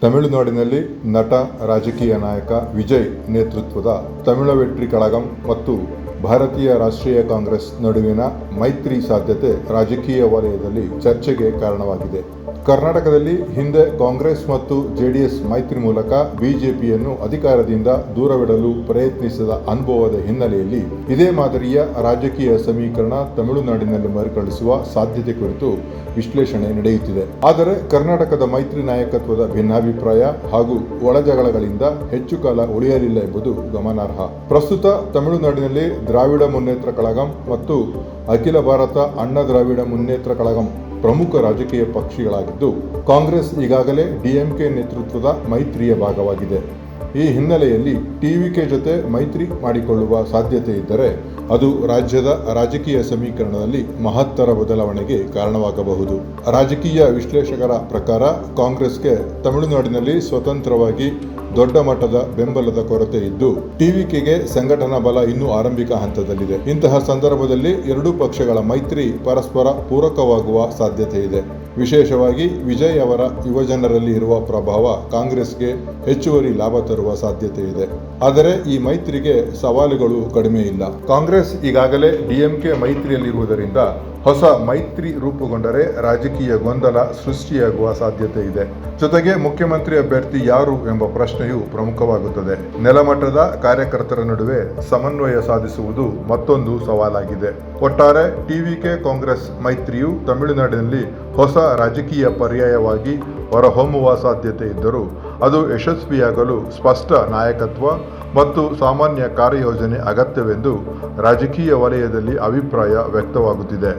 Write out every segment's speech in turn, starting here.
ತಮಿಳುನಾಡಿನಲ್ಲಿ ನಟ ರಾಜಕೀಯ ನಾಯಕ ವಿಜಯ್ ನೇತೃತ್ವದ ತಮಿಳು ವೆಟ್ರಿ ಕಳಗಂ ಮತ್ತು ಭಾರತೀಯ ರಾಷ್ಟ್ರೀಯ ಕಾಂಗ್ರೆಸ್ ನಡುವಿನ ಮೈತ್ರಿ ಸಾಧ್ಯತೆ ರಾಜಕೀಯ ವಲಯದಲ್ಲಿ ಚರ್ಚೆಗೆ ಕಾರಣವಾಗಿದೆ. ಕರ್ನಾಟಕದಲ್ಲಿ ಹಿಂದೆ ಕಾಂಗ್ರೆಸ್ ಮತ್ತು ಜೆಡಿಎಸ್ ಮೈತ್ರಿ ಮೂಲಕ ಬಿಜೆಪಿಯನ್ನು ಅಧಿಕಾರದಿಂದ ದೂರವಿಡಲು ಪ್ರಯತ್ನಿಸಿದ ಅನುಭವದ ಹಿನ್ನೆಲೆಯಲ್ಲಿ ಇದೇ ಮಾದರಿಯ ರಾಜಕೀಯ ಸಮೀಕರಣ ತಮಿಳುನಾಡಿನಲ್ಲಿ ಮರುಕಳಿಸುವ ಸಾಧ್ಯತೆ ಕುರಿತು ವಿಶ್ಲೇಷಣೆ ನಡೆಯುತ್ತಿದೆ. ಆದರೆ ಕರ್ನಾಟಕದ ಮೈತ್ರಿ ನಾಯಕತ್ವದ ಭಿನ್ನಾಭಿಪ್ರಾಯ ಹಾಗೂ ಒಳಜಗಳಗಳಿಂದ ಹೆಚ್ಚು ಕಾಲ ಉಳಿಯಲಿಲ್ಲ ಎಂಬುದು ಗಮನಾರ್ಹ. ಪ್ರಸ್ತುತ ತಮಿಳುನಾಡಿನಲ್ಲಿ ದ್ರಾವಿಡ ಮುನ್ನೇತ್ರ ಕಳಗಂ ಮತ್ತು ಅಖಿಲ ಭಾರತ ಅಣ್ಣ ದ್ರಾವಿಡ ಮುನ್ನೇತ್ರ ಕಳಗಂ ಪ್ರಮುಖ ರಾಜಕೀಯ ಪಕ್ಷಗಳಾಗಿದ್ದು, ಕಾಂಗ್ರೆಸ್ ಈಗಾಗಲೇ ಡಿಎಂಕೆ ನೇತೃತ್ವದ ಮೈತ್ರಿಯ ಭಾಗವಾಗಿದೆ. ಈ ಹಿನ್ನೆಲೆಯಲ್ಲಿ ಟಿವಿಕೆ ಜೊತೆ ಮೈತ್ರಿ ಮಾಡಿಕೊಳ್ಳುವ ಸಾಧ್ಯತೆ ಇದ್ದರೆ ಅದು ರಾಜ್ಯದ ರಾಜಕೀಯ ಸಮೀಕರಣದಲ್ಲಿ ಮಹತ್ತರ ಬದಲಾವಣೆಗೆ ಕಾರಣವಾಗಬಹುದು. ರಾಜಕೀಯ ವಿಶ್ಲೇಷಕರ ಪ್ರಕಾರ ಕಾಂಗ್ರೆಸ್ಗೆ ತಮಿಳುನಾಡಿನಲ್ಲಿ ಸ್ವತಂತ್ರವಾಗಿ ದೊಡ್ಡ ಮಟ್ಟದ ಬೆಂಬಲದ ಕೊರತೆ ಇದ್ದು, ಟಿವಿಕೆಗೆ ಸಂಘಟನಾ ಬಲ ಇನ್ನೂ ಆರಂಭಿಕ ಹಂತದಲ್ಲಿದೆ. ಇಂತಹ ಸಂದರ್ಭದಲ್ಲಿ ಎರಡೂ ಪಕ್ಷಗಳ ಮೈತ್ರಿ ಪರಸ್ಪರ ಪೂರಕವಾಗುವ ಸಾಧ್ಯತೆ ಇದೆ. ವಿಶೇಷವಾಗಿ ವಿಜಯ್ ಅವರ ಯುವಜನರಲ್ಲಿ ಇರುವ ಪ್ರಭಾವ ಕಾಂಗ್ರೆಸ್ಗೆ ಹೆಚ್ಚುವರಿ ಲಾಭ ತರುವ ಸಾಧ್ಯತೆ ಇದೆ. ಆದರೆ ಈ ಮೈತ್ರಿಗೆ ಸವಾಲುಗಳು ಕಡಿಮೆ ಇಲ್ಲ. ಕಾಂಗ್ರೆಸ್ ಈಗಾಗಲೇ ಡಿಎಂಕೆ ಮೈತ್ರಿಯಲ್ಲಿರುವುದರಿಂದ ಹೊಸ ಮೈತ್ರಿ ರೂಪುಗೊಂಡರೆ ರಾಜಕೀಯ ಗೊಂದಲ ಸೃಷ್ಟಿಯಾಗುವ ಸಾಧ್ಯತೆ ಇದೆ. ಜೊತೆಗೆ ಮುಖ್ಯಮಂತ್ರಿ ಅಭ್ಯರ್ಥಿ ಯಾರು ಎಂಬ ಪ್ರಶ್ನೆಯೂ ಪ್ರಮುಖವಾಗುತ್ತದೆ. ನೆಲಮಟ್ಟದ ಕಾರ್ಯಕರ್ತರ ನಡುವೆ ಸಮನ್ವಯ ಸಾಧಿಸುವುದು ಮತ್ತೊಂದು ಸವಾಲಾಗಿದೆ. ಒಟ್ಟಾರೆ ಟಿವಿಕೆ ಕಾಂಗ್ರೆಸ್ ಮೈತ್ರಿಯು ತಮಿಳುನಾಡಿನಲ್ಲಿ ಹೊಸ ರಾಜಕೀಯ ಪರ್ಯಾಯವಾಗಿ ಹೊರಹೊಮ್ಮುವ ಸಾಧ್ಯತೆ ಇದ್ದರೂ ಅದು ಯಶಸ್ವಿಯಾಗಲು ಸ್ಪಷ್ಟ ನಾಯಕತ್ವ ಮತ್ತು ಸಾಮಾನ್ಯ ಕಾರ್ಯಯೋಜನೆ ಅಗತ್ಯವೆಂದು ರಾಜಕೀಯ ವಲಯದಲ್ಲಿ ಅಭಿಪ್ರಾಯ ವ್ಯಕ್ತವಾಗುತ್ತಿದೆ.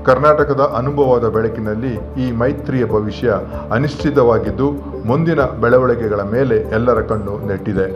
ಕರ್ನಾಟಕದ ಅನುಭವದ ಬೆಳಕಿನಲ್ಲಿ ಈ ಮೈತ್ರಿಯ ಭವಿಷ್ಯ ಅನಿಶ್ಚಿತವಾಗಿದ್ದು, ಮುಂದಿನ ಬೆಳವಣಿಗೆಗಳ ಮೇಲೆ ಎಲ್ಲರ ಕಣ್ಣು ನೆಟ್ಟಿದೆ.